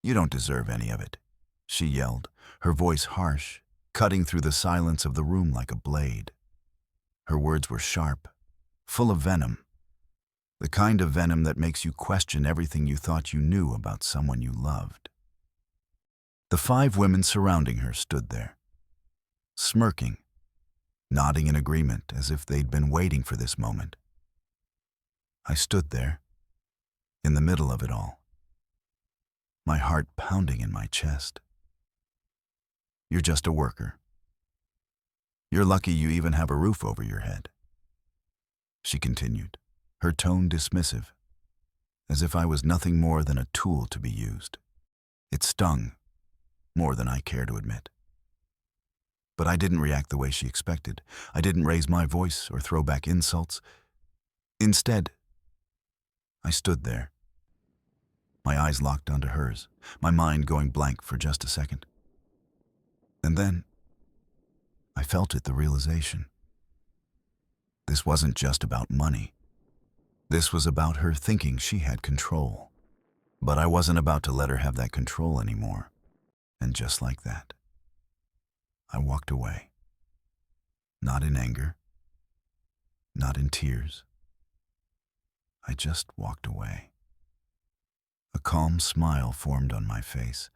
"You don't deserve any of it," she yelled, her voice harsh, cutting through the silence of the room like a blade. Her words were sharp, full of venom, the kind of venom that makes you question everything you thought you knew about someone you loved. The 5 women surrounding her stood there, smirking, nodding in agreement as if they'd been waiting for this moment. I stood there, in the middle of it all, my heart pounding in my chest. "You're just a worker. You're lucky you even have a roof over your head," she continued, her tone dismissive, as if I was nothing more than a tool to be used. It stung, more than I care to admit. But I didn't react the way she expected. I didn't raise my voice or throw back insults. Instead, I stood there, my eyes locked onto hers, my mind going blank for just a second. And then, I felt it, the realization. This wasn't just about money. This was about her thinking she had control. But I wasn't about to let her have that control anymore. And just like that, I walked away. Not in anger, not in tears. I just walked away. A calm smile formed on my face,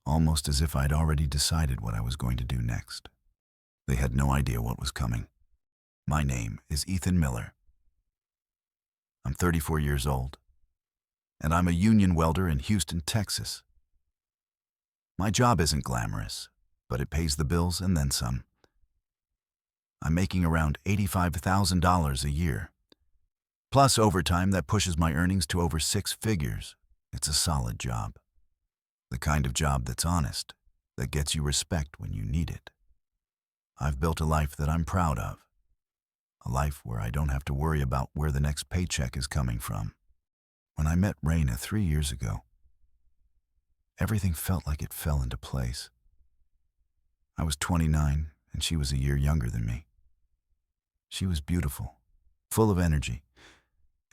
almost as if I'd already decided what I was going to do next. They had no idea what was coming. My name is Ethan Miller. I'm 34 years old, and I'm a union welder in Houston, Texas. My job isn't glamorous, but it pays the bills and then some. I'm making around $85,000 a year, plus overtime that pushes my earnings to over 6 figures. It's a solid job. The kind of job that's honest, that gets you respect when you need it. I've built a life that I'm proud of. A life where I don't have to worry about where the next paycheck is coming from. When I met Raina 3 years ago, everything felt like it fell into place. I was 29 and she was a year younger than me. She was beautiful, full of energy,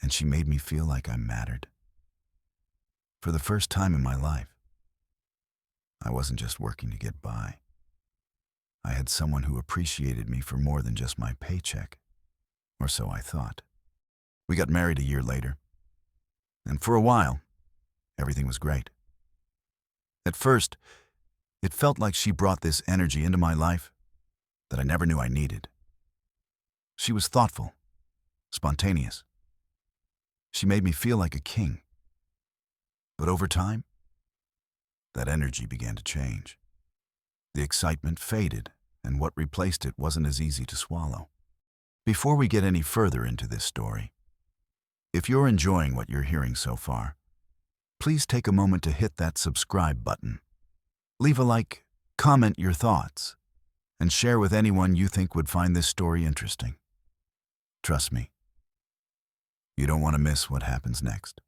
and she made me feel like I mattered. For the first time in my life, I wasn't just working to get by. I had someone who appreciated me for more than just my paycheck, or so I thought. We got married a year later, and for a while, everything was great. At first, it felt like she brought this energy into my life that I never knew I needed. She was thoughtful, spontaneous. She made me feel like a king. But over time, that energy began to change. The excitement faded, and what replaced it wasn't as easy to swallow. Before we get any further into this story, if you're enjoying what you're hearing so far, please take a moment to hit that subscribe button. Leave a like, comment your thoughts, and share with anyone you think would find this story interesting. Trust me, you don't want to miss what happens next.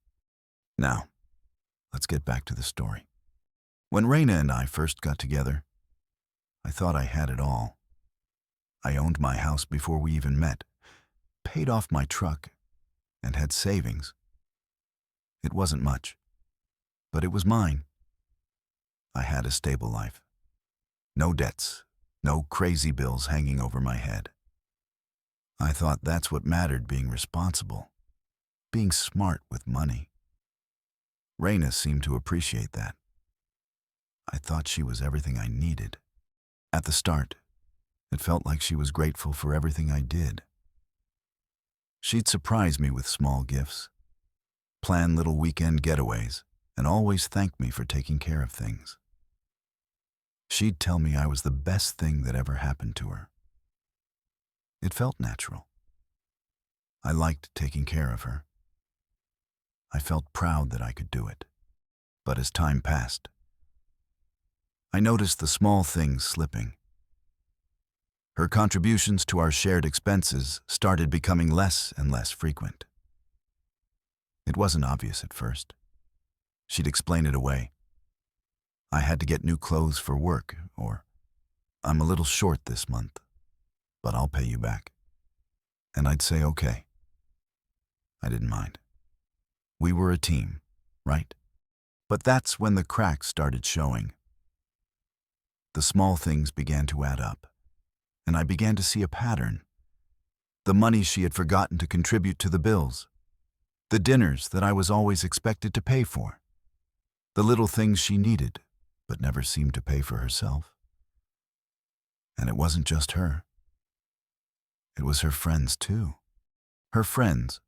Now, let's get back to the story. When Raina and I first got together, I thought I had it all. I owned my house before we even met, paid off my truck, and had savings. It wasn't much, but it was mine. I had a stable life. No debts, no crazy bills hanging over my head. I thought that's what mattered, being responsible, being smart with money. Raina seemed to appreciate that. I thought she was everything I needed. At the start, it felt like she was grateful for everything I did. She'd surprise me with small gifts, plan little weekend getaways, and always thank me for taking care of things. She'd tell me I was the best thing that ever happened to her. It felt natural. I liked taking care of her. I felt proud that I could do it. But as time passed, I noticed the small things slipping. Her contributions to our shared expenses started becoming less and less frequent. It wasn't obvious at first. She'd explain it away. I had to get new clothes for work, or I'm a little short this month, but I'll pay you back. And I'd say, okay. I didn't mind. We were a team, right? But that's when the cracks started showing. The small things began to add up, and I began to see a pattern. The money she had forgotten to contribute to the bills. The dinners that I was always expected to pay for. The little things she needed, but never seemed to pay for herself. And it wasn't just her. It was her friends, too. Her friends,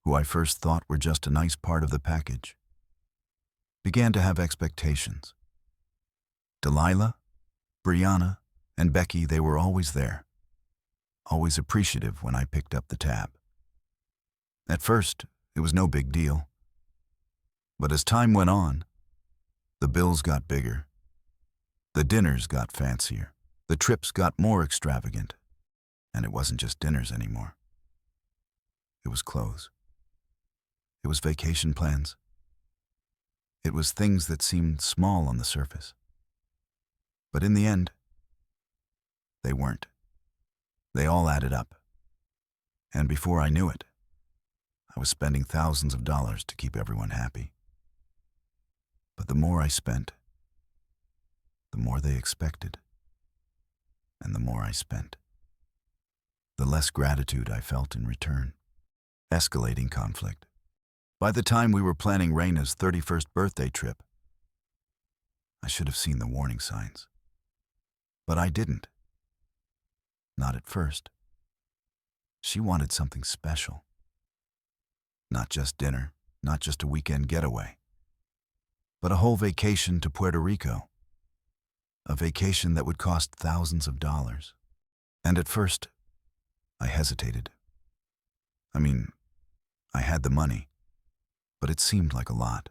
who I first thought were just a nice part of the package, began to have expectations. Delilah, Brianna, and Becky, they were always there, always appreciative when I picked up the tab. At first, it was no big deal. But as time went on, the bills got bigger. The dinners got fancier. The trips got more extravagant. And it wasn't just dinners anymore. It was clothes. It was vacation plans. It was things that seemed small on the surface. But in the end, they weren't. They all added up. And before I knew it, I was spending thousands of dollars to keep everyone happy. But the more I spent, the more they expected. And the more I spent, the less gratitude I felt in return. Escalating conflict. By the time we were planning Raina's 31st birthday trip, I should have seen the warning signs. But I didn't. Not at first. She wanted something special. Not just dinner, not just a weekend getaway, but a whole vacation to Puerto Rico. A vacation that would cost thousands of dollars. And at first, I hesitated. I had the money, but it seemed like a lot.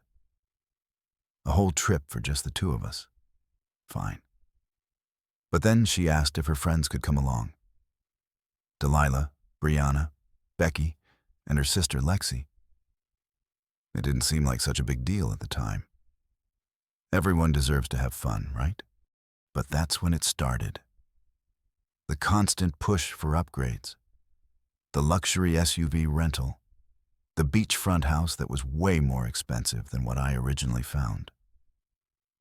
A whole trip for just the two of us. Fine. But then she asked if her friends could come along. Delilah, Brianna, Becky, and her sister Lexi. It didn't seem like such a big deal at the time. Everyone deserves to have fun, right? But that's when it started. The constant push for upgrades. The luxury SUV rental. The beachfront house that was way more expensive than what I originally found.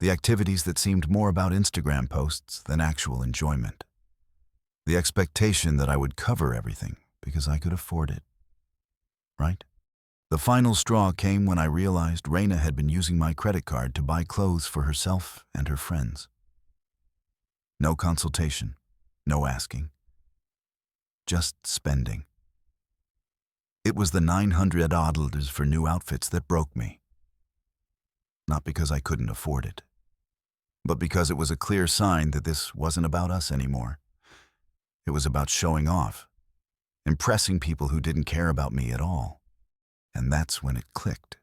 The activities that seemed more about Instagram posts than actual enjoyment. The expectation that I would cover everything because I could afford it. Right? The final straw came when I realized Raina had been using my credit card to buy clothes for herself and her friends. No consultation, no asking. Just spending. It was the $900 for new outfits that broke me. Not because I couldn't afford it, but because it was a clear sign that this wasn't about us anymore. It was about showing off, impressing people who didn't care about me at all. And that's when it clicked.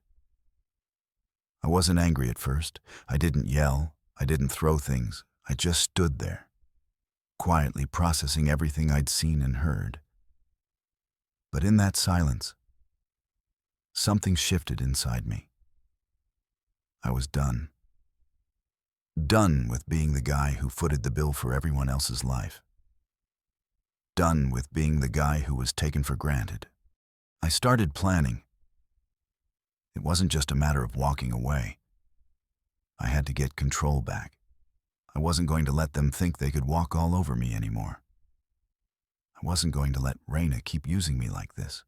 I wasn't angry at first. I didn't yell. I didn't throw things. I just stood there, quietly processing everything I'd seen and heard. But in that silence, something shifted inside me. I was done. Done with being the guy who footed the bill for everyone else's life. Done with being the guy who was taken for granted. I started planning. It wasn't just a matter of walking away. I had to get control back. I wasn't going to let them think they could walk all over me anymore. I wasn't going to let Raina keep using me like this.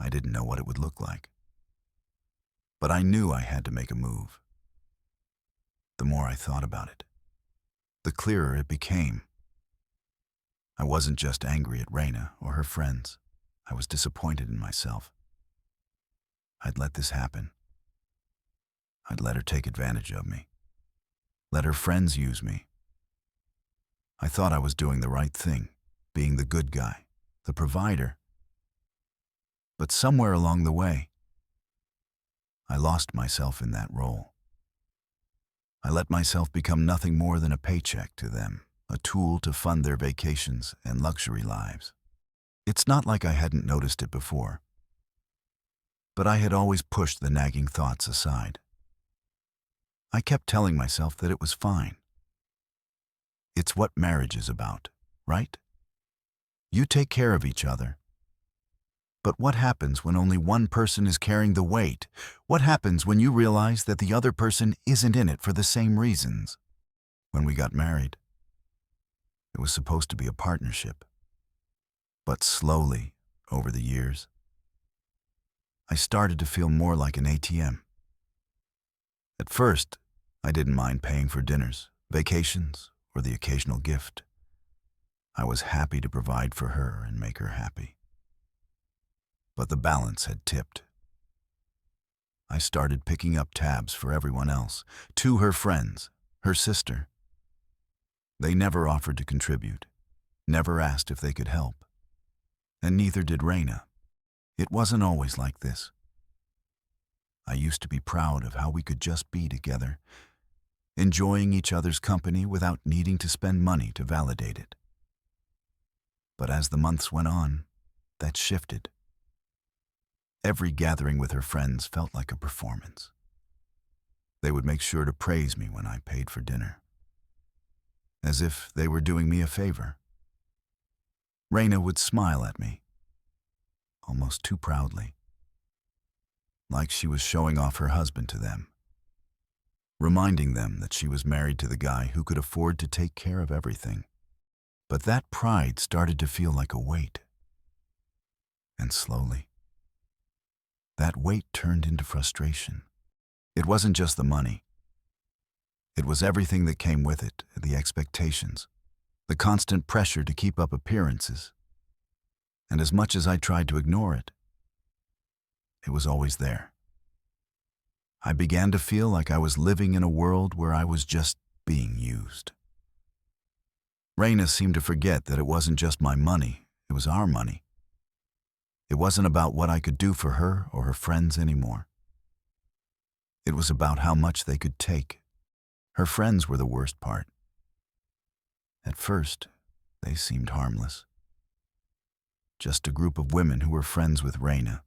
I didn't know what it would look like. But I knew I had to make a move. The more I thought about it, the clearer it became. I wasn't just angry at Raina or her friends. I was disappointed in myself. I'd let this happen. I'd let her take advantage of me. Let her friends use me. I thought I was doing the right thing, being the good guy, the provider. But somewhere along the way, I lost myself in that role. I let myself become nothing more than a paycheck to them, a tool to fund their vacations and luxury lives. It's not like I hadn't noticed it before, but I had always pushed the nagging thoughts aside. I kept telling myself that it was fine. It's what marriage is about, right? You take care of each other. But what happens when only one person is carrying the weight? What happens when you realize that the other person isn't in it for the same reasons? When we got married, it was supposed to be a partnership. But slowly, over the years, I started to feel more like an ATM. At first, I didn't mind paying for dinners, vacations, or the occasional gift. I was happy to provide for her and make her happy. But the balance had tipped. I started picking up tabs for everyone else, to her friends, her sister. They never offered to contribute, never asked if they could help. And neither did Raina. It wasn't always like this. I used to be proud of how we could just be together, enjoying each other's company without needing to spend money to validate it. But as the months went on, that shifted. Every gathering with her friends felt like a performance. They would make sure to praise me when I paid for dinner, as if they were doing me a favor. Raina would smile at me, almost too proudly, like she was showing off her husband to them, reminding them that she was married to the guy who could afford to take care of everything. But that pride started to feel like a weight. And slowly, that weight turned into frustration. It wasn't just the money. It was everything that came with it, the expectations, the constant pressure to keep up appearances. And as much as I tried to ignore it, it was always there. I began to feel like I was living in a world where I was just being used. Raina seemed to forget that it wasn't just my money, it was our money. It wasn't about what I could do for her or her friends anymore. It was about how much they could take. Her friends were the worst part. At first, they seemed harmless. Just a group of women who were friends with Raina.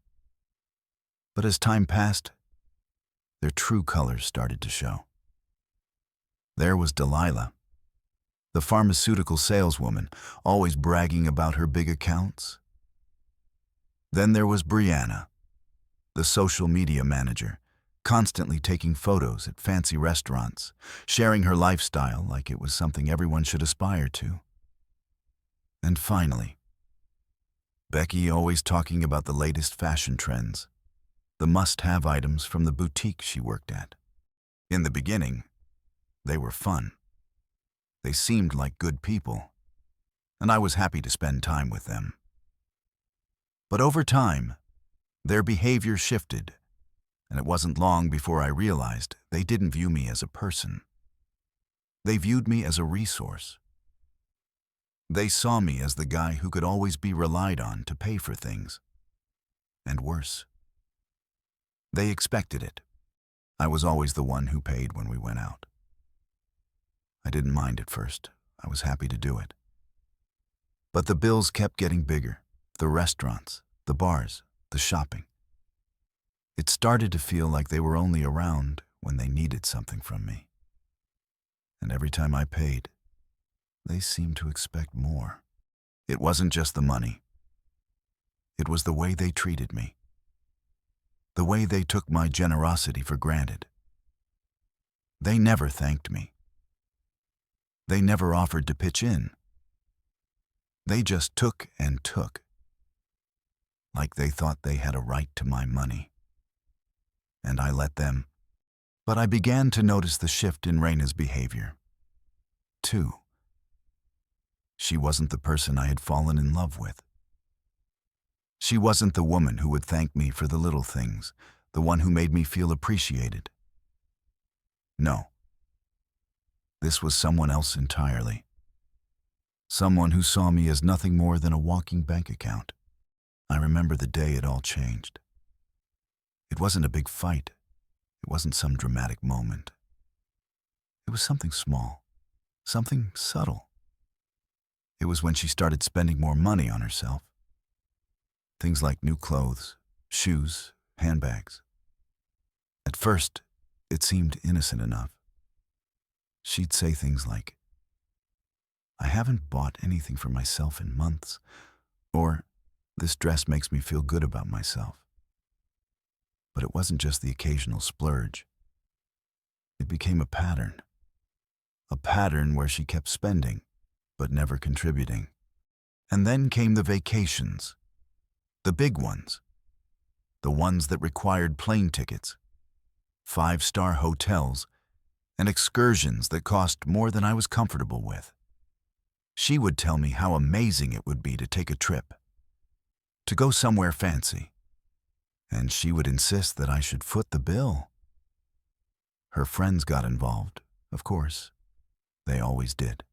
But as time passed, their true colors started to show. There was Delilah, the pharmaceutical saleswoman, always bragging about her big accounts. Then there was Brianna, the social media manager, constantly taking photos at fancy restaurants, sharing her lifestyle like it was something everyone should aspire to. And finally, Becky, always talking about the latest fashion trends, the must-have items from the boutique she worked at. In the beginning, they were fun. They seemed like good people, and I was happy to spend time with them. But over time, their behavior shifted, and it wasn't long before I realized they didn't view me as a person. They viewed me as a resource. They saw me as the guy who could always be relied on to pay for things. And worse, they expected it. I was always the one who paid when we went out. I didn't mind at first. I was happy to do it. But the bills kept getting bigger. The restaurants, the bars, the shopping. It started to feel like they were only around when they needed something from me. And every time I paid, they seemed to expect more. It wasn't just the money. It was the way they treated me. The way they took my generosity for granted. They never thanked me. They never offered to pitch in. They just took and took, like they thought they had a right to my money. And I let them. But I began to notice the shift in Raina's behavior, too. She wasn't the person I had fallen in love with. She wasn't the woman who would thank me for the little things, the one who made me feel appreciated. No. This was someone else entirely. Someone who saw me as nothing more than a walking bank account. I remember the day it all changed. It wasn't a big fight. It wasn't some dramatic moment. It was something small, something subtle. It was when she started spending more money on herself. Things like new clothes, shoes, handbags. At first, it seemed innocent enough. She'd say things like, "I haven't bought anything for myself in months," or, This dress makes me feel good about myself. But it wasn't just the occasional splurge. It became a pattern. A pattern where she kept spending, but never contributing. And then came the vacations. The big ones. The ones that required plane tickets, 5-star hotels, and excursions that cost more than I was comfortable with. She would tell me how amazing it would be to take a trip, to go somewhere fancy, and she would insist that I should foot the bill. Her friends got involved, of course. They always did.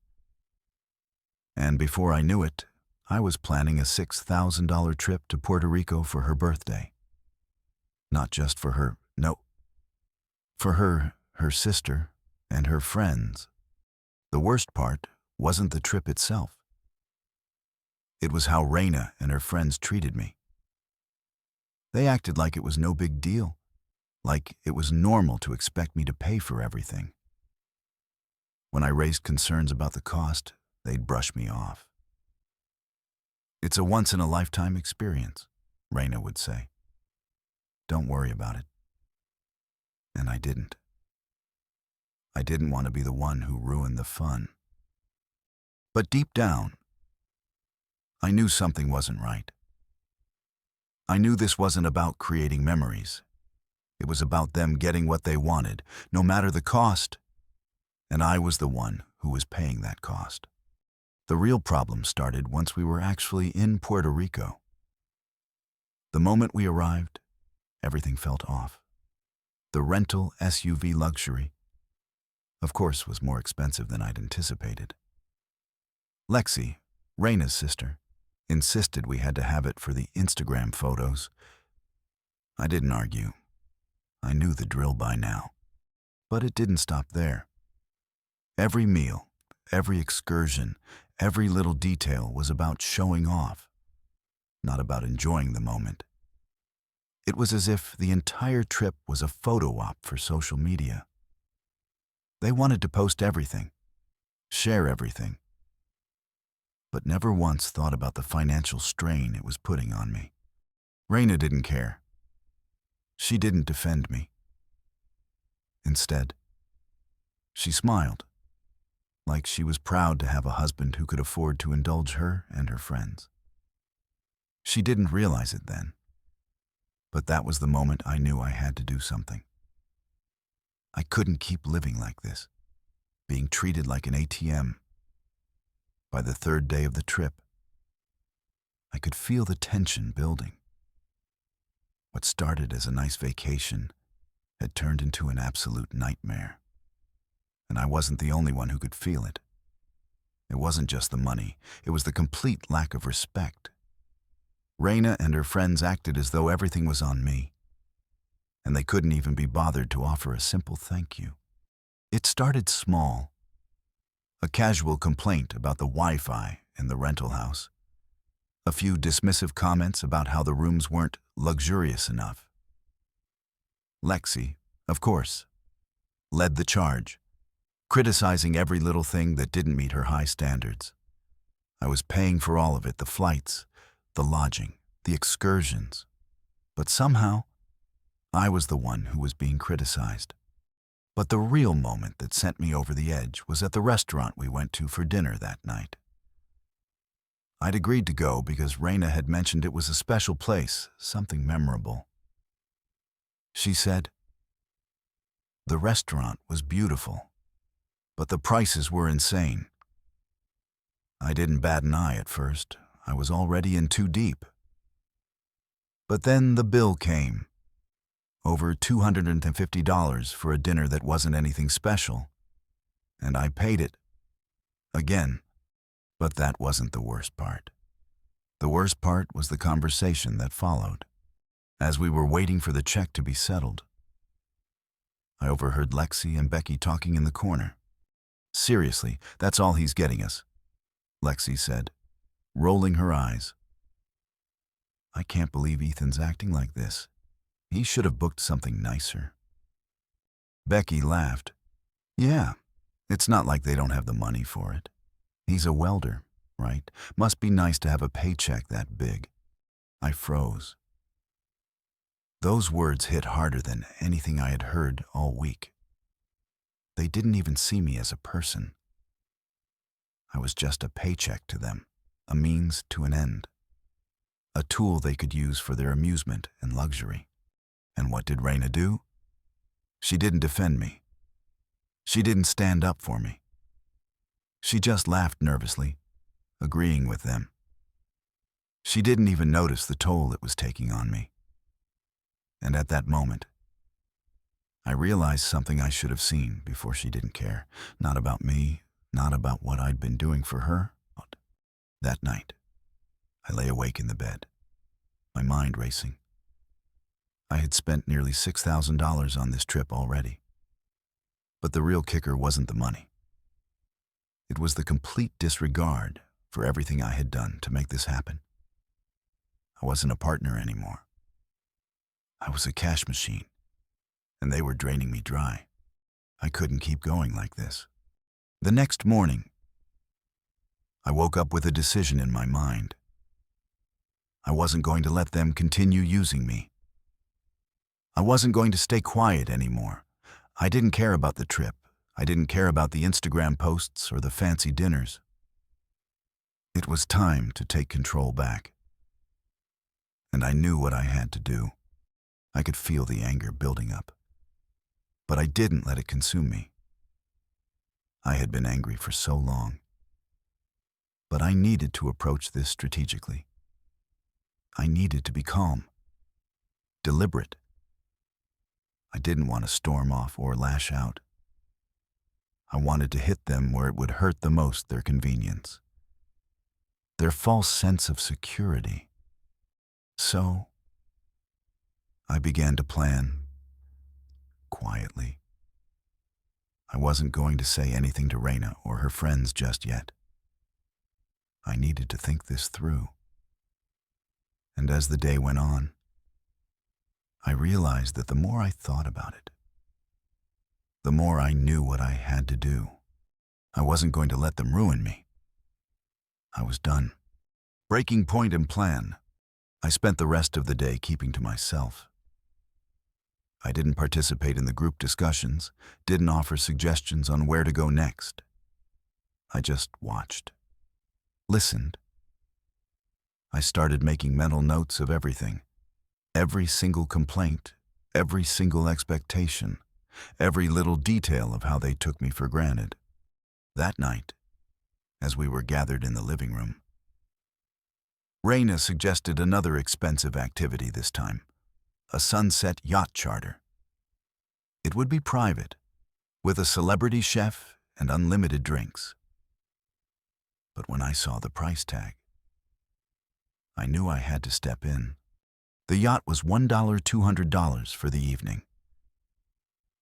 And before I knew it, I was planning a $6,000 trip to Puerto Rico for her birthday. Not just for her, no. For her, her sister, and her friends. The worst part wasn't the trip itself. It was how Raina and her friends treated me. They acted like it was no big deal, like it was normal to expect me to pay for everything. When I raised concerns about the cost, they'd brush me off. "It's a once-in-a-lifetime experience," Raina would say. "Don't worry about it." And I didn't. I didn't want to be the one who ruined the fun. But deep down, I knew something wasn't right. I knew this wasn't about creating memories. It was about them getting what they wanted, no matter the cost, and I was the one who was paying that cost. The real problem started once we were actually in Puerto Rico. The moment we arrived, everything felt off. The rental SUV luxury, of course, was more expensive than I'd anticipated. Lexi, Raina's sister, insisted we had to have it for the Instagram photos. I didn't argue. I knew the drill by now. But it didn't stop there. Every meal, every excursion, every little detail was about showing off, not about enjoying the moment. It was as if the entire trip was a photo op for social media. They wanted to post everything, share everything, but never once thought about the financial strain it was putting on me. Raina didn't care. She didn't defend me. Instead, she smiled, like she was proud to have a husband who could afford to indulge her and her friends. She didn't realize it then, but that was the moment I knew I had to do something. I couldn't keep living like this, being treated like an ATM. By the third day of the trip, I could feel the tension building. What started as a nice vacation had turned into an absolute nightmare. And I wasn't the only one who could feel it. It wasn't just the money, it was the complete lack of respect. Raina and her friends acted as though everything was on me, and they couldn't even be bothered to offer a simple thank you. It started small. A casual complaint about the Wi-Fi in the rental house. A few dismissive comments about how the rooms weren't luxurious enough. Lexi, of course, led the charge, criticizing every little thing that didn't meet her high standards. I was paying for all of it, the flights, the lodging, the excursions. But somehow, I was the one who was being criticized. But the real moment that sent me over the edge was at the restaurant we went to for dinner that night. I'd agreed to go because Raina had mentioned it was a special place, something memorable. She said, "The restaurant was beautiful, but the prices were insane." I didn't bat an eye at first. I was already in too deep. But then the bill came. Over $250 for a dinner that wasn't anything special. And I paid it. Again. But that wasn't the worst part. The worst part was the conversation that followed. As we were waiting for the check to be settled, I overheard Lexi and Becky talking in the corner. "Seriously, that's all he's getting us," Lexi said, rolling her eyes. "I can't believe Ethan's acting like this. He should have booked something nicer." Becky laughed. "Yeah, it's not like they don't have the money for it. He's a welder, right? Must be nice to have a paycheck that big." I froze. Those words hit harder than anything I had heard all week. They didn't even see me as a person. I was just a paycheck to them, a means to an end, a tool they could use for their amusement and luxury. And what did Raina do? She didn't defend me. She didn't stand up for me. She just laughed nervously, agreeing with them. She didn't even notice the toll it was taking on me. And at that moment, I realized something I should have seen before she didn't care. Not about me, not about what I'd been doing for her. That night, I lay awake in the bed, my mind racing. I had spent nearly $6,000 on this trip already. But the real kicker wasn't the money. It was the complete disregard for everything I had done to make this happen. I wasn't a partner anymore. I was a cash machine, and they were draining me dry. I couldn't keep going like this. The next morning, I woke up with a decision in my mind. I wasn't going to let them continue using me. I wasn't going to stay quiet anymore. I didn't care about the trip. I didn't care about the Instagram posts or the fancy dinners. It was time to take control back. And I knew what I had to do. I could feel the anger building up. But I didn't let it consume me. I had been angry for so long. But I needed to approach this strategically. I needed to be calm, deliberate. I didn't want to storm off or lash out. I wanted to hit them where it would hurt the most: their convenience, their false sense of security. So, I began to plan quietly. I wasn't going to say anything to Raina or her friends just yet. I needed to think this through. And as the day went on, I realized that the more I thought about it, the more I knew what I had to do. I wasn't going to let them ruin me. I was done. Breaking point and plan. I spent the rest of the day keeping to myself. I didn't participate in the group discussions, didn't offer suggestions on where to go next. I just watched, listened. I started making mental notes of everything. Every single complaint, every single expectation, every little detail of how they took me for granted. That night, as we were gathered in the living room, Raina suggested another expensive activity this time, a sunset yacht charter. It would be private, with a celebrity chef and unlimited drinks. But when I saw the price tag, I knew I had to step in. The yacht was $200 for the evening.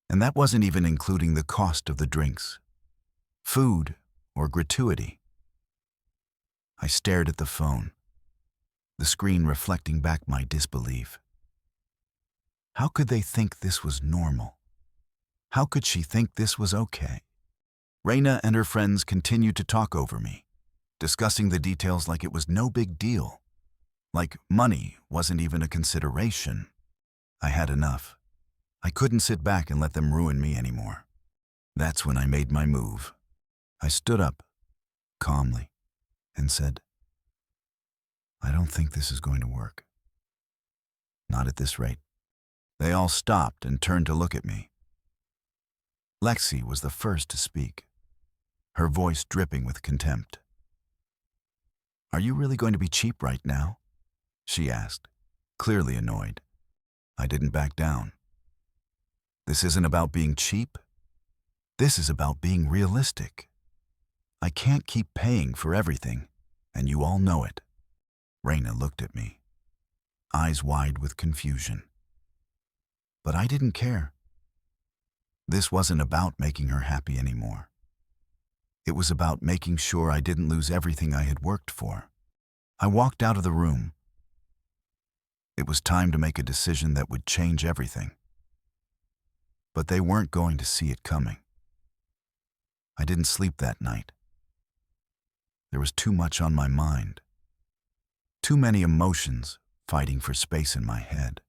And that wasn't even including the cost of the drinks, food, or gratuity. I stared at the phone, the screen reflecting back my disbelief. How could they think this was normal? How could she think this was okay? Raina and her friends continued to talk over me, discussing the details like it was no big deal. Like money wasn't even a consideration. I had enough. I couldn't sit back and let them ruin me anymore. That's when I made my move. I stood up, calmly, and said, "I don't think this is going to work. Not at this rate." They all stopped and turned to look at me. Lexi was the first to speak, her voice dripping with contempt. "Are you really going to be cheap right now?" she asked, clearly annoyed. I didn't back down. This isn't about being cheap. This is about being realistic. I can't keep paying for everything, and you all know it. Raina looked at me, eyes wide with confusion. But I didn't care. This wasn't about making her happy anymore. It was about making sure I didn't lose everything I had worked for. I walked out of the room. It was time to make a decision that would change everything. But they weren't going to see it coming. I didn't sleep that night. There was too much on my mind. Too many emotions fighting for space in my head.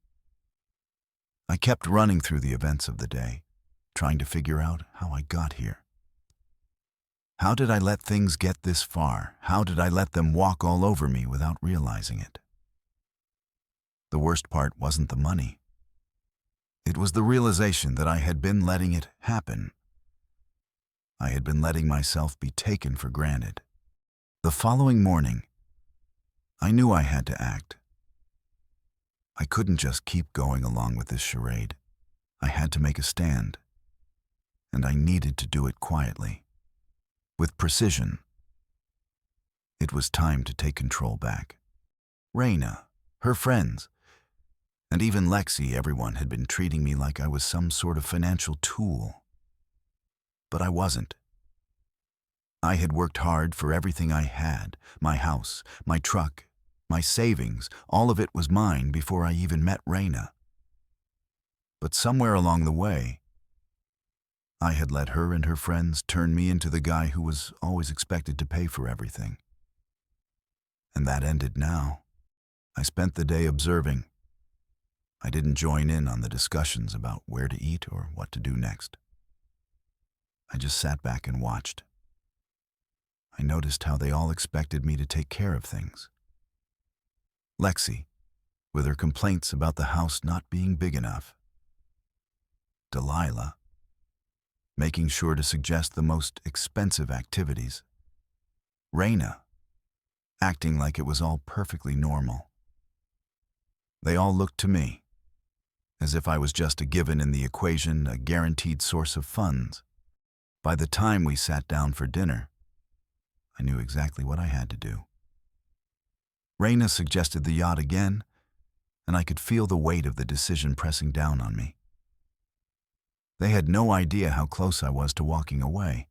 I kept running through the events of the day, trying to figure out how I got here. How did I let things get this far? How did I let them walk all over me without realizing it? The worst part wasn't the money. It was the realization that I had been letting it happen. I had been letting myself be taken for granted. The following morning, I knew I had to act. I couldn't just keep going along with this charade. I had to make a stand, and I needed to do it quietly, with precision. It was time to take control back. Raina, her friends, and even Lexi, everyone had been treating me like I was some sort of financial tool. But I wasn't. I had worked hard for everything I had, my house, my truck, my savings, all of it was mine before I even met Raina. But somewhere along the way, I had let her and her friends turn me into the guy who was always expected to pay for everything. And that ended now. I spent the day observing. I didn't join in on the discussions about where to eat or what to do next. I just sat back and watched. I noticed how they all expected me to take care of things. Lexi, with her complaints about the house not being big enough. Delilah, making sure to suggest the most expensive activities. Raina, acting like it was all perfectly normal. They all looked to me, as if I was just a given in the equation, a guaranteed source of funds. By the time we sat down for dinner, I knew exactly what I had to do. Raina suggested the yacht again, and I could feel the weight of the decision pressing down on me. They had no idea how close I was to walking away.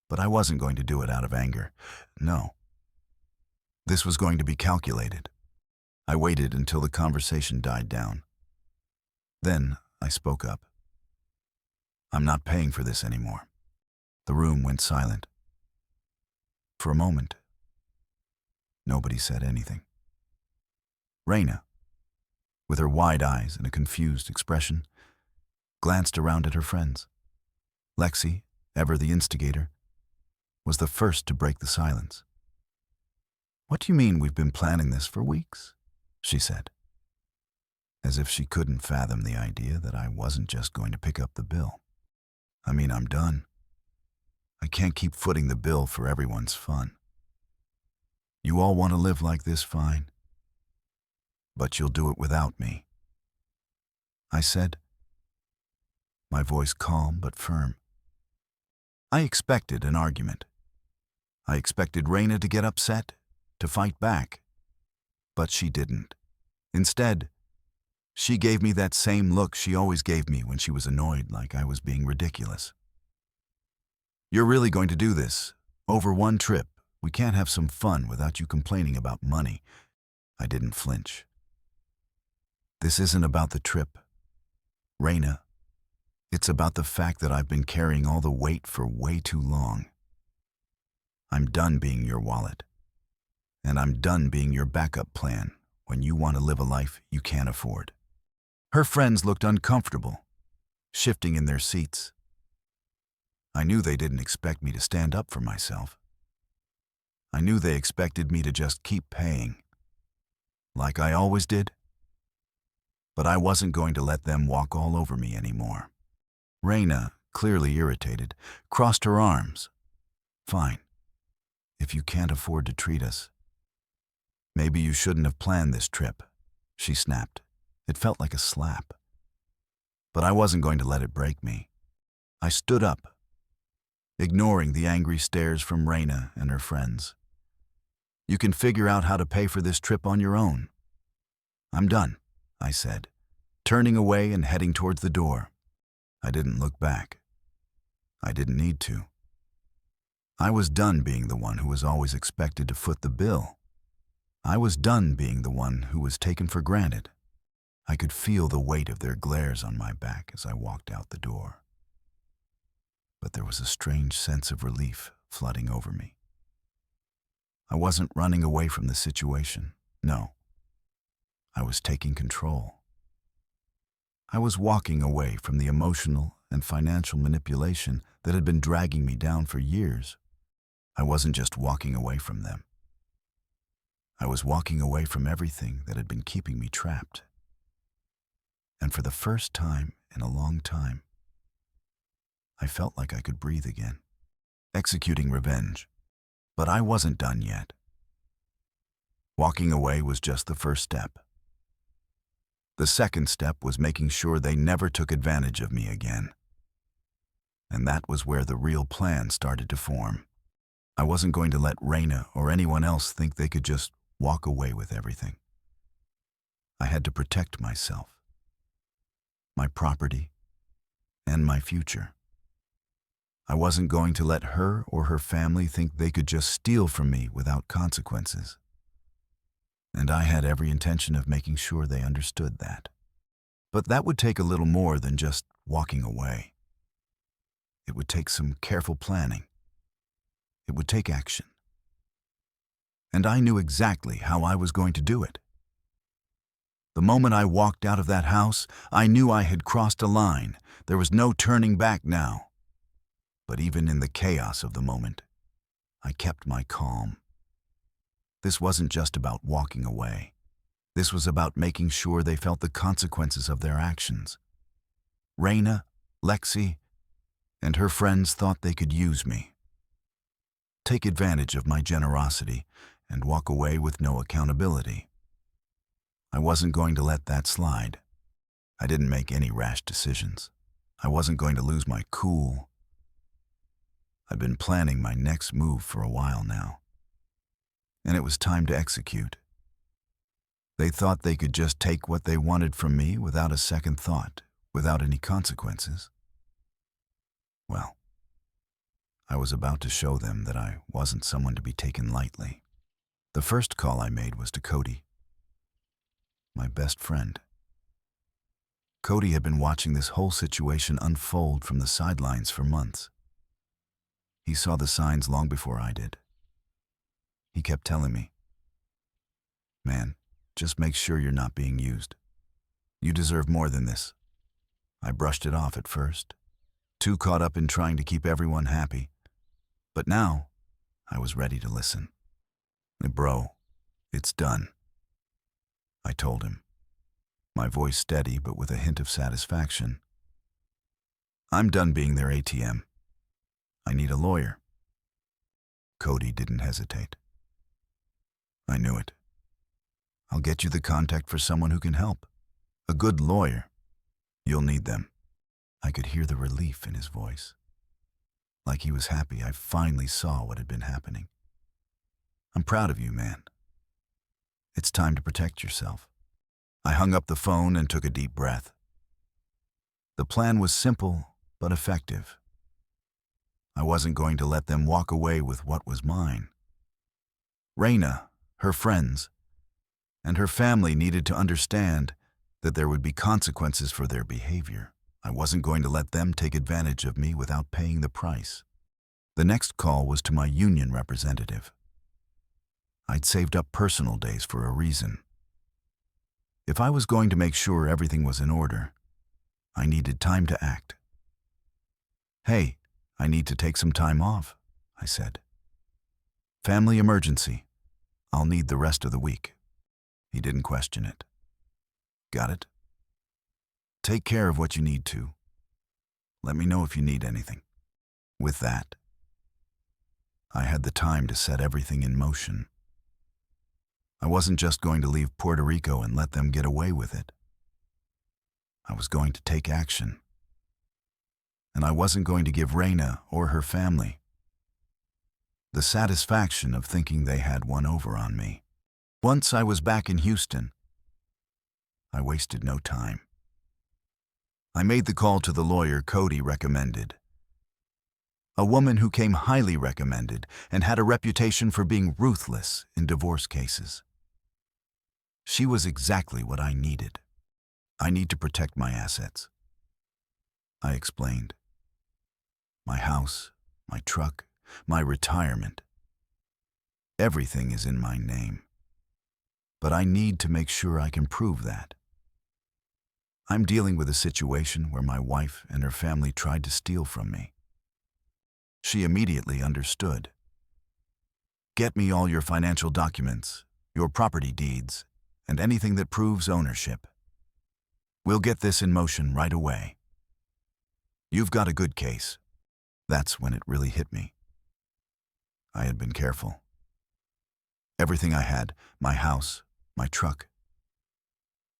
But I wasn't going to do it out of anger. No. This was going to be calculated. I waited until the conversation died down. Then I spoke up. I'm not paying for this anymore. The room went silent. For a moment, nobody said anything. Raina, with her wide eyes and a confused expression, glanced around at her friends. Lexi, ever the instigator, was the first to break the silence. "What do you mean we've been planning this for weeks?" she said, as if she couldn't fathom the idea that I wasn't just going to pick up the bill. I mean, I'm done. I can't keep footing the bill for everyone's fun. You all want to live like this, fine. But you'll do it without me, I said, my voice calm but firm. I expected an argument. I expected Raina to get upset, to fight back. But she didn't. Instead, she gave me that same look she always gave me when she was annoyed, like I was being ridiculous. "You're really going to do this? Over one trip? We can't have some fun without you complaining about money." I didn't flinch. "This isn't about the trip, Raina. It's about the fact that I've been carrying all the weight for way too long. I'm done being your wallet. And I'm done being your backup plan when you want to live a life you can't afford." Her friends looked uncomfortable, shifting in their seats. I knew they didn't expect me to stand up for myself. I knew they expected me to just keep paying, like I always did. But I wasn't going to let them walk all over me anymore. Raina, clearly irritated, crossed her arms. "Fine. If you can't afford to treat us, maybe you shouldn't have planned this trip," she snapped. It felt like a slap. But I wasn't going to let it break me. I stood up, ignoring the angry stares from Raina and her friends. "You can figure out how to pay for this trip on your own. I'm done," I said, turning away and heading towards the door. I didn't look back. I didn't need to. I was done being the one who was always expected to foot the bill. I was done being the one who was taken for granted. I could feel the weight of their glares on my back as I walked out the door. But there was a strange sense of relief flooding over me. I wasn't running away from the situation, no. I was taking control. I was walking away from the emotional and financial manipulation that had been dragging me down for years. I wasn't just walking away from them. I was walking away from everything that had been keeping me trapped. And for the first time in a long time, I felt like I could breathe again, executing revenge. But I wasn't done yet. Walking away was just the first step. The second step was making sure they never took advantage of me again. And that was where the real plan started to form. I wasn't going to let Raina or anyone else think they could just walk away with everything. I had to protect myself, my property, and my future. I wasn't going to let her or her family think they could just steal from me without consequences. And I had every intention of making sure they understood that. But that would take a little more than just walking away. It would take some careful planning. It would take action. And I knew exactly how I was going to do it. The moment I walked out of that house, I knew I had crossed a line. There was no turning back now. But even in the chaos of the moment, I kept my calm. This wasn't just about walking away. This was about making sure they felt the consequences of their actions. Raina, Lexi, and her friends thought they could use me, take advantage of my generosity, and walk away with no accountability. I wasn't going to let that slide. I didn't make any rash decisions. I wasn't going to lose my cool. I'd been planning my next move for a while now, and it was time to execute. They thought they could just take what they wanted from me without a second thought, without any consequences. Well, I was about to show them that I wasn't someone to be taken lightly. The first call I made was to Cody, my best friend. Cody had been watching this whole situation unfold from the sidelines for months. He saw the signs long before I did. He kept telling me, "Man, just make sure you're not being used. You deserve more than this." I brushed it off at first, too caught up in trying to keep everyone happy. But now, I was ready to listen. "Bro, it's done," I told him, my voice steady but with a hint of satisfaction. "I'm done being their ATM. I need a lawyer." Cody didn't hesitate. "I knew it. I'll get you the contact for someone who can help. A good lawyer. You'll need them." I could hear the relief in his voice. Like he was happy I finally saw what had been happening. "I'm proud of you, man. It's time to protect yourself." I hung up the phone and took a deep breath. The plan was simple but effective. I wasn't going to let them walk away with what was mine. Raina, her friends, and her family needed to understand that there would be consequences for their behavior. I wasn't going to let them take advantage of me without paying the price. The next call was to my union representative. I'd saved up personal days for a reason. If I was going to make sure everything was in order, I needed time to act. "Hey, I need to take some time off," I said. "Family emergency. I'll need the rest of the week." He didn't question it. "Got it? Take care of what you need to. Let me know if you need anything." With that, I had the time to set everything in motion. I wasn't just going to leave Puerto Rico and let them get away with it. I was going to take action. And I wasn't going to give Raina or her family the satisfaction of thinking they had one over on me. Once I was back in Houston, I wasted no time. I made the call to the lawyer Cody recommended. A woman who came highly recommended and had a reputation for being ruthless in divorce cases. She was exactly what I needed. "I need to protect my assets," I explained. "My house, my truck, my retirement. Everything is in my name. but I need to make sure I can prove that. I'm dealing with a situation where my wife and her family tried to steal from me. She immediately understood. Get me all your financial documents, your property deeds, and anything that proves ownership. We'll get this in motion right away. You've got a good case. That's when it really hit me. I had been careful. Everything I had, my house, my truck,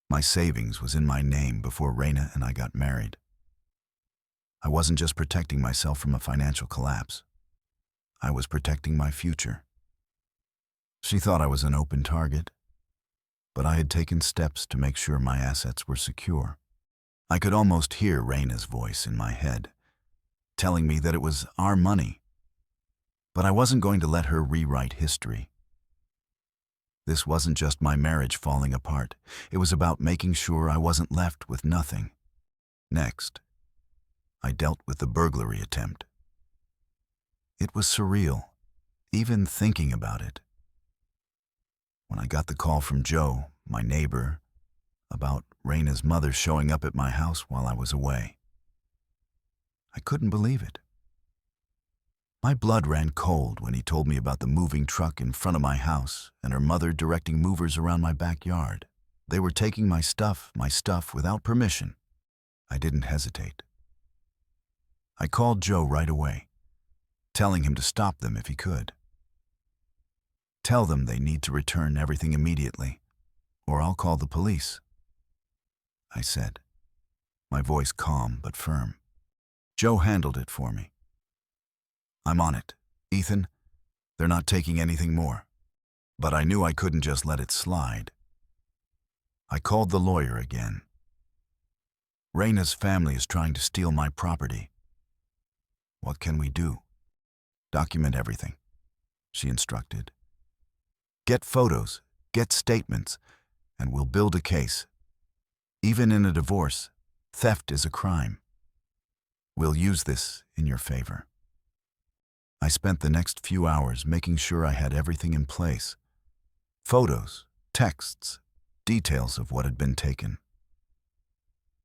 my savings was in my name before Raina and I got married. I wasn't just protecting myself from a financial collapse. I was protecting my future. She thought I was an open target, but I had taken steps to make sure my assets were secure. I could almost hear Raina's voice in my head, telling me that it was our money. But I wasn't going to let her rewrite history. This wasn't just my marriage falling apart. It was about making sure I wasn't left with nothing. Next, I dealt with the burglary attempt. It was surreal, even thinking about it. When I got the call from Joe, my neighbor, about Raina's mother showing up at my house while I was away, I couldn't believe it. My blood ran cold when he told me about the moving truck in front of my house and her mother directing movers around my backyard. They were taking my stuff without permission. I didn't hesitate. I called Joe right away, telling him to stop them if he could. Tell them they need to return everything immediately, or I'll call the police, I said, my voice calm but firm. Joe handled it for me. I'm on it, Ethan. They're not taking anything more. But I knew I couldn't just let it slide. I called the lawyer again. Raina's family is trying to steal my property. What can we do? Document everything, she instructed. Get photos, get statements, and we'll build a case. Even in a divorce, theft is a crime. We'll use this in your favor. I spent the next few hours making sure I had everything in place. Photos, texts, details of what had been taken.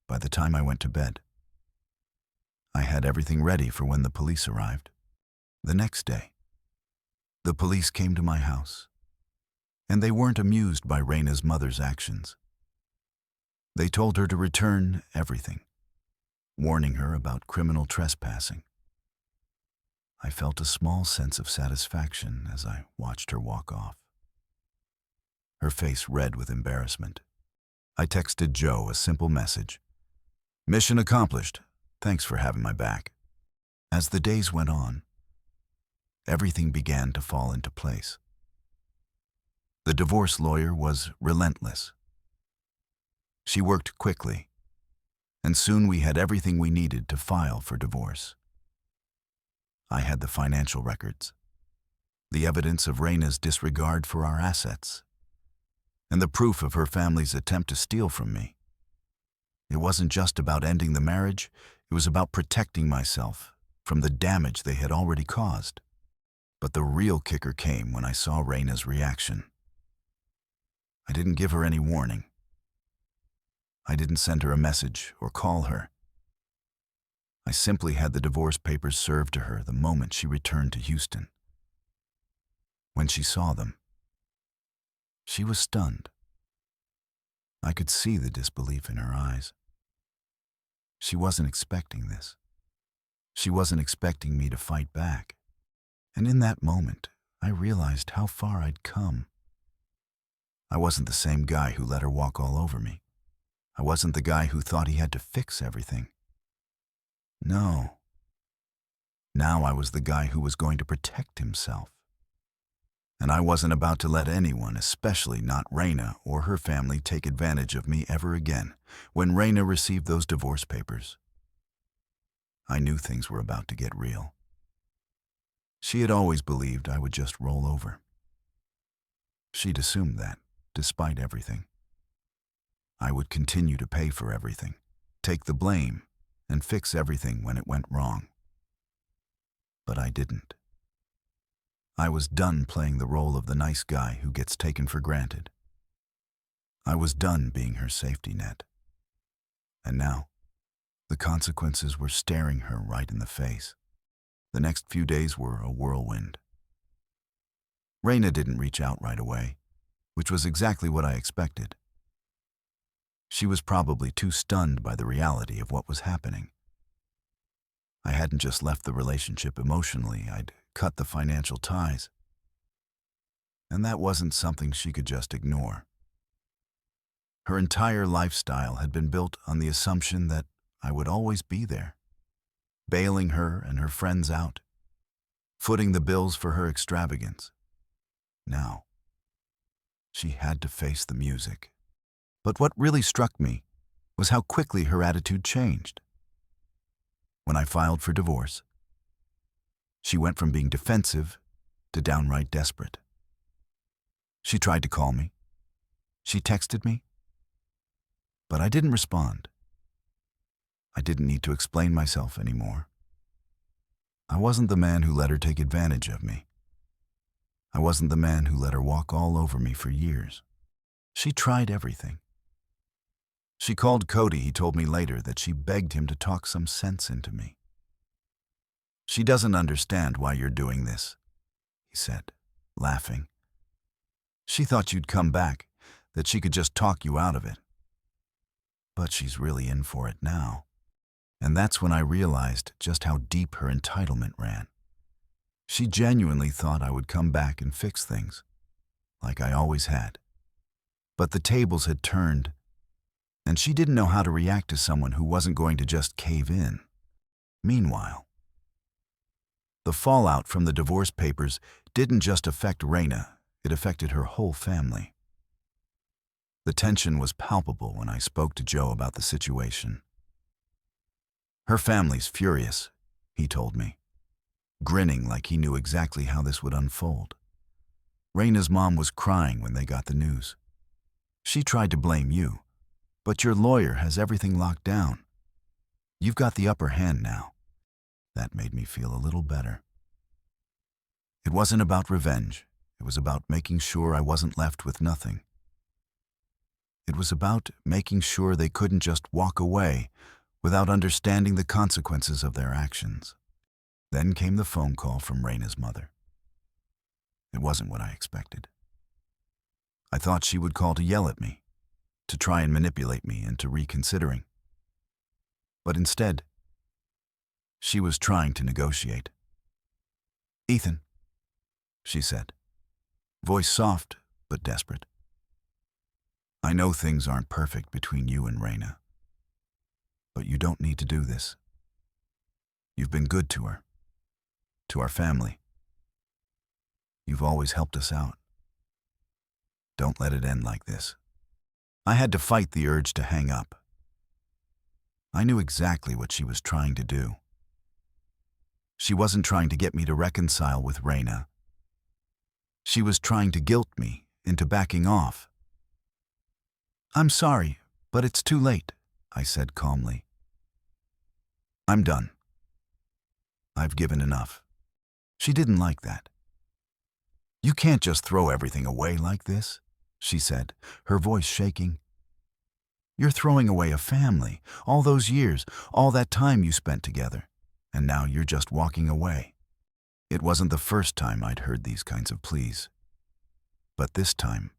By the time I went to bed, I had everything ready for when the police arrived. The next day, the police came to my house, and they weren't amused by Raina's mother's actions. They told her to return everything, warning her about criminal trespassing. I felt a small sense of satisfaction as I watched her walk off, her face red with embarrassment. I texted Joe a simple message. Mission accomplished. Thanks for having my back. As the days went on, everything began to fall into place. The divorce lawyer was relentless. She worked quickly, and soon we had everything we needed to file for divorce. I had the financial records, the evidence of Raina's disregard for our assets, and the proof of her family's attempt to steal from me. It wasn't just about ending the marriage, it was about protecting myself from the damage they had already caused. But the real kicker came when I saw Raina's reaction. I didn't give her any warning. I didn't send her a message or call her. I simply had the divorce papers served to her the moment she returned to Houston. When she saw them, she was stunned. I could see the disbelief in her eyes. She wasn't expecting this. She wasn't expecting me to fight back. And in that moment, I realized how far I'd come. I wasn't the same guy who let her walk all over me. I wasn't the guy who thought he had to fix everything. No. Now I was the guy who was going to protect himself. And I wasn't about to let anyone, especially not Raina or her family, take advantage of me ever again. When Raina received those divorce papers, I knew things were about to get real. She had always believed I would just roll over. She'd assumed that, despite everything. I would continue to pay for everything, take the blame, and fix everything when it went wrong. But I didn't. I was done playing the role of the nice guy who gets taken for granted. I was done being her safety net. And now, the consequences were staring her right in the face. The next few days were a whirlwind. Raina didn't reach out right away, which was exactly what I expected. She was probably too stunned by the reality of what was happening. I hadn't just left the relationship emotionally, I'd cut the financial ties. And that wasn't something she could just ignore. Her entire lifestyle had been built on the assumption that I would always be there, bailing her and her friends out, footing the bills for her extravagance. Now, she had to face the music. But what really struck me was how quickly her attitude changed. When I filed for divorce, she went from being defensive to downright desperate. She tried to call me. She texted me. But I didn't respond. I didn't need to explain myself anymore. I wasn't the man who let her take advantage of me. I wasn't the man who let her walk all over me for years. She tried everything. She called Cody. He told me later that she begged him to talk some sense into me. "She doesn't understand why you're doing this," he said, laughing. "She thought you'd come back, that she could just talk you out of it. But she's really in for it now." And that's when I realized just how deep her entitlement ran. She genuinely thought I would come back and fix things, like I always had. But the tables had turned, and she didn't know how to react to someone who wasn't going to just cave in. Meanwhile, the fallout from the divorce papers didn't just affect Raina, it affected her whole family. The tension was palpable when I spoke to Joe about the situation. "Her family's furious," he told me, grinning like he knew exactly how this would unfold. "Raina's mom was crying when they got the news. She tried to blame you, but your lawyer has everything locked down. You've got the upper hand now." That made me feel a little better. It wasn't about revenge. It was about making sure I wasn't left with nothing. It was about making sure they couldn't just walk away without understanding the consequences of their actions. Then came the phone call from Raina's mother. It wasn't what I expected. I thought she would call to yell at me, to try and manipulate me into reconsidering. But instead, she was trying to negotiate. "Ethan," she said, voice soft but desperate. "I know things aren't perfect between you and Raina, but you don't need to do this. You've been good to her, to our family. You've always helped us out. Don't let it end like this." I had to fight the urge to hang up. I knew exactly what she was trying to do. She wasn't trying to get me to reconcile with Raina. She was trying to guilt me into backing off. "I'm sorry, but it's too late," I said calmly. "I'm done. I've given enough." She didn't like that. "You can't just throw everything away like this," she said, her voice shaking. "You're throwing away a family, all those years, all that time you spent together, and now you're just walking away." It wasn't the first time I'd heard these kinds of pleas. But this time,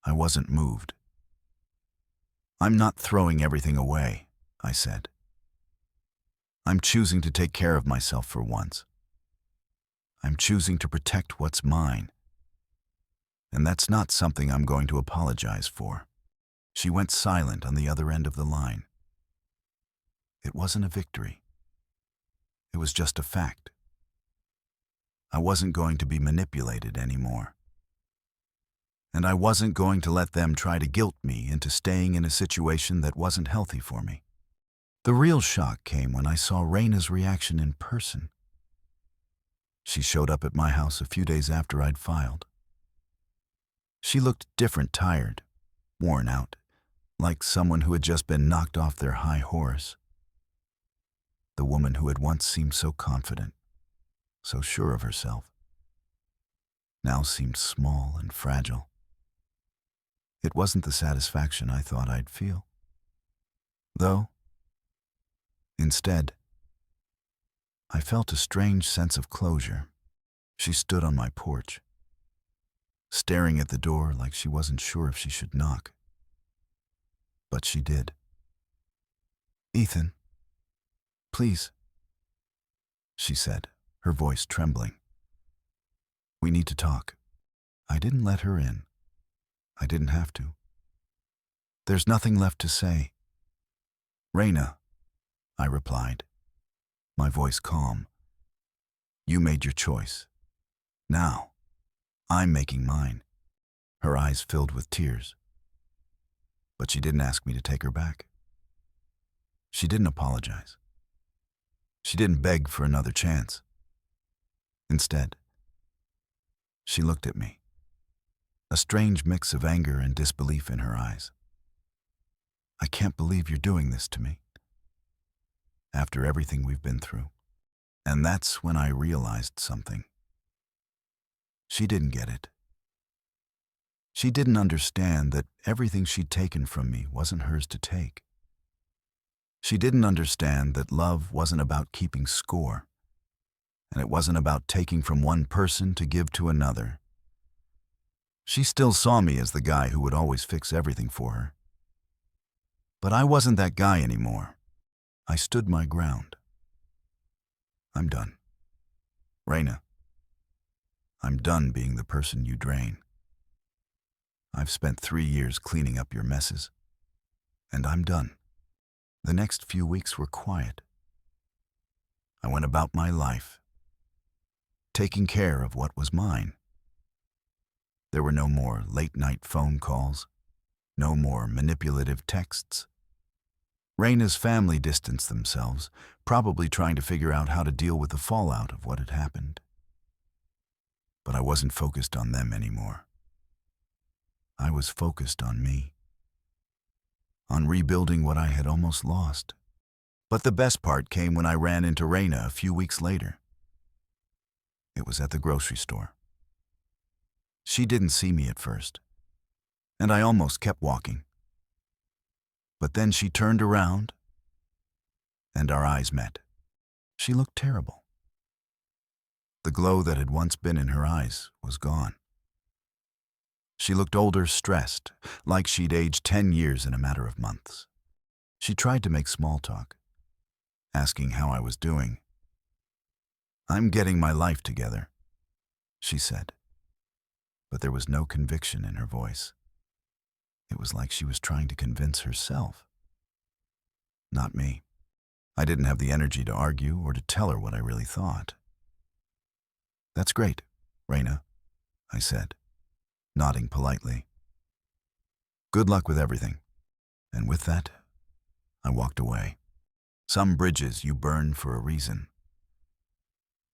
I wasn't moved. "I'm not throwing everything away," I said. "I'm choosing to take care of myself for once. I'm choosing to protect what's mine. And that's not something I'm going to apologize for." She went silent on the other end of the line. It wasn't a victory. It was just a fact. I wasn't going to be manipulated anymore. And I wasn't going to let them try to guilt me into staying in a situation that wasn't healthy for me. The real shock came when I saw Raina's reaction in person. She showed up at my house a few days after I'd filed. She looked different, tired, worn out, like someone who had just been knocked off their high horse. The woman who had once seemed so confident, so sure of herself, now seemed small and fragile. It wasn't the satisfaction I thought I'd feel. Though, instead, I felt a strange sense of closure. She stood on my porch, staring at the door like she wasn't sure if she should knock. But she did. "Ethan, please," she said, her voice trembling. "We need to talk." I didn't let her in. I didn't have to. "There's nothing left to say." "Raina," I replied, my voice calm. "You made your choice. Now, I'm making mine." Her eyes filled with tears. But she didn't ask me to take her back. She didn't apologize. She didn't beg for another chance. Instead, she looked at me, a strange mix of anger and disbelief in her eyes. "I can't believe you're doing this to me, after everything we've been through." And that's when I realized something. She didn't get it. She didn't understand that everything she'd taken from me wasn't hers to take. She didn't understand that love wasn't about keeping score, and it wasn't about taking from one person to give to another. She still saw me as the guy who would always fix everything for her. But I wasn't that guy anymore. I stood my ground. "I'm done. Raina, I'm done being the person you drain. I've spent 3 years cleaning up your messes, and I'm done." The next few weeks were quiet. I went about my life, taking care of what was mine. There were no more late-night phone calls, no more manipulative texts. Raina's family distanced themselves, probably trying to figure out how to deal with the fallout of what had happened. But I wasn't focused on them anymore. I was focused on me, on rebuilding what I had almost lost. But the best part came when I ran into Raina a few weeks later. It was at the grocery store. She didn't see me at first, and I almost kept walking. But then she turned around, and our eyes met. She looked terrible. The glow that had once been in her eyes was gone. She looked older, stressed, like she'd aged 10 years in a matter of months. She tried to make small talk, asking how I was doing. "I'm getting my life together," she said. But there was no conviction in her voice. It was like she was trying to convince herself. Not me. I didn't have the energy to argue or to tell her what I really thought. "That's great, Raina," I said, nodding politely. "Good luck with everything." And with that, I walked away. Some bridges you burn for a reason.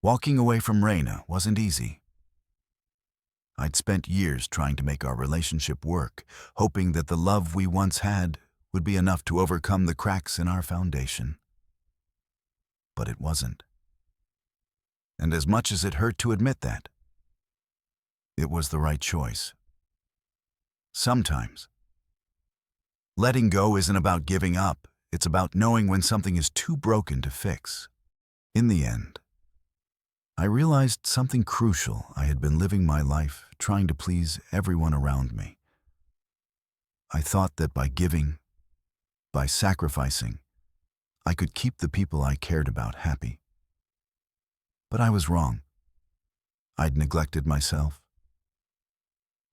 Walking away from Raina wasn't easy. I'd spent years trying to make our relationship work, hoping that the love we once had would be enough to overcome the cracks in our foundation. But it wasn't. And as much as it hurt to admit that, it was the right choice. Sometimes, letting go isn't about giving up. It's about knowing when something is too broken to fix. In the end, I realized something crucial. I had been living my life trying to please everyone around me. I thought that by giving, by sacrificing, I could keep the people I cared about happy. But I was wrong. I'd neglected myself.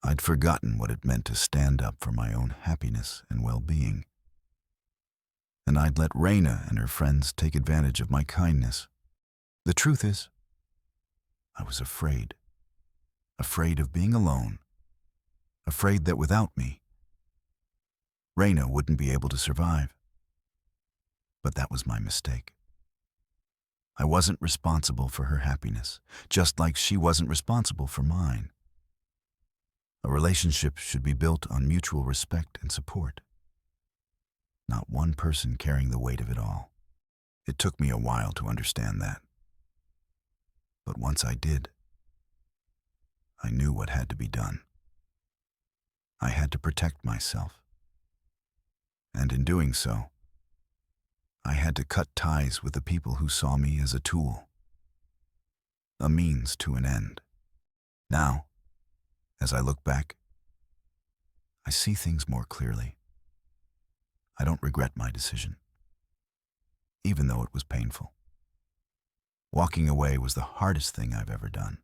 I'd forgotten what it meant to stand up for my own happiness and well-being. And I'd let Raina and her friends take advantage of my kindness. The truth is, I was afraid. Afraid of being alone. Afraid that without me, Raina wouldn't be able to survive. But that was my mistake. I wasn't responsible for her happiness, just like she wasn't responsible for mine. A relationship should be built on mutual respect and support, not one person carrying the weight of it all. It took me a while to understand that. But once I did, I knew what had to be done. I had to protect myself. And in doing so, I had to cut ties with the people who saw me as a tool, a means to an end. Now, as I look back, I see things more clearly. I don't regret my decision, even though it was painful. Walking away was the hardest thing I've ever done,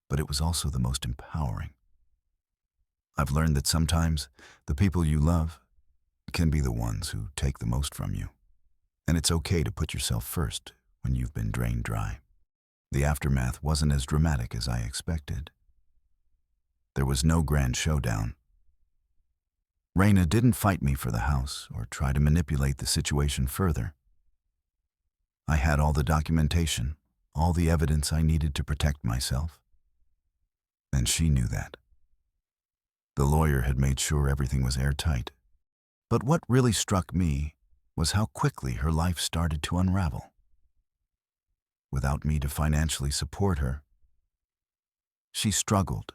but it was also the most empowering. I've learned that sometimes the people you love can be the ones who take the most from you, and it's okay to put yourself first when you've been drained dry. The aftermath wasn't as dramatic as I expected. There was no grand showdown. Raina didn't fight me for the house or try to manipulate the situation further. I had all the documentation, all the evidence I needed to protect myself. And she knew that. The lawyer had made sure everything was airtight. But what really struck me was how quickly her life started to unravel. Without me to financially support her, she struggled.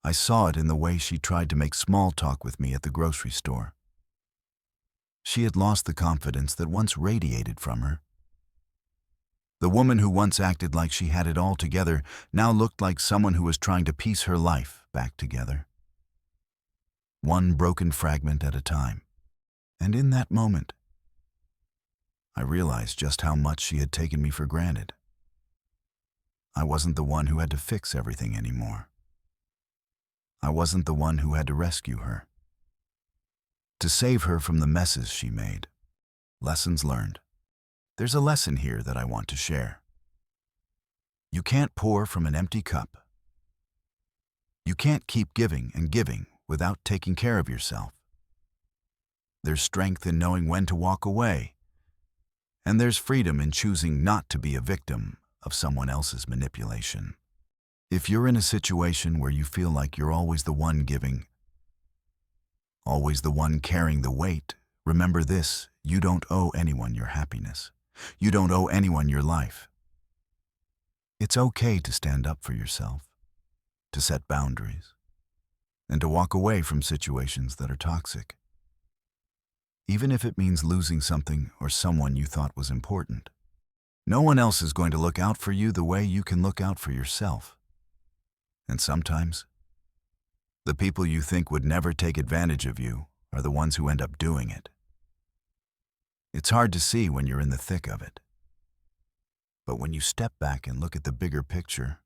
I saw it in the way she tried to make small talk with me at the grocery store. She had lost the confidence that once radiated from her. The woman who once acted like she had it all together now looked like someone who was trying to piece her life back together, one broken fragment at a time. And in that moment, I realized just how much she had taken me for granted. I wasn't the one who had to fix everything anymore. I wasn't the one who had to rescue her, to save her from the messes she made. Lessons learned. There's a lesson here that I want to share. You can't pour from an empty cup. You can't keep giving and giving without taking care of yourself. There's strength in knowing when to walk away, and there's freedom in choosing not to be a victim of someone else's manipulation. If you're in a situation where you feel like you're always the one giving, always the one carrying the weight, remember this: you don't owe anyone your happiness. You don't owe anyone your life. It's okay to stand up for yourself, to set boundaries, and to walk away from situations that are toxic, even if it means losing something or someone you thought was important. No one else is going to look out for you the way you can look out for yourself. And sometimes, the people you think would never take advantage of you are the ones who end up doing it. It's hard to see when you're in the thick of it. But when you step back and look at the bigger picture,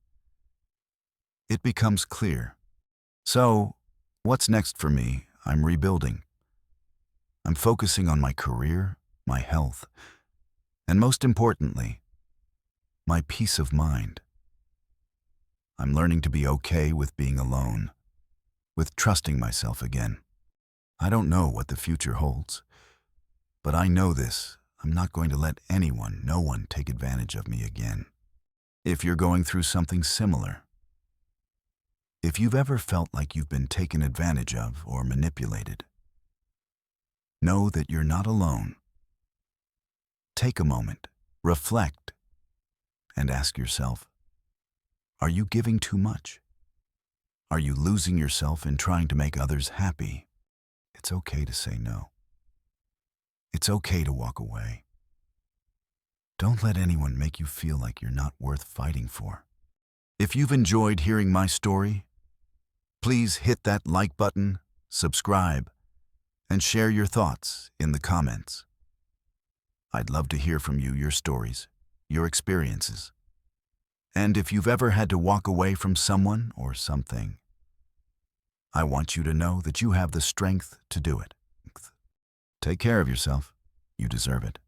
it becomes clear. So, what's next for me? I'm rebuilding. I'm focusing on my career, my health, and most importantly, my peace of mind. I'm learning to be okay with being alone, with trusting myself again. I don't know what the future holds, but I know this: I'm not going to let anyone, no one, take advantage of me again. If you're going through something similar, if you've ever felt like you've been taken advantage of or manipulated, know that you're not alone. Take a moment, reflect, and ask yourself, are you giving too much? Are you losing yourself in trying to make others happy? It's okay to say no. It's okay to walk away. Don't let anyone make you feel like you're not worth fighting for. If you've enjoyed hearing my story, please hit that like button, subscribe, and share your thoughts in the comments. I'd love to hear from you, your stories, your experiences. And if you've ever had to walk away from someone or something, I want you to know that you have the strength to do it. Take care of yourself. You deserve it.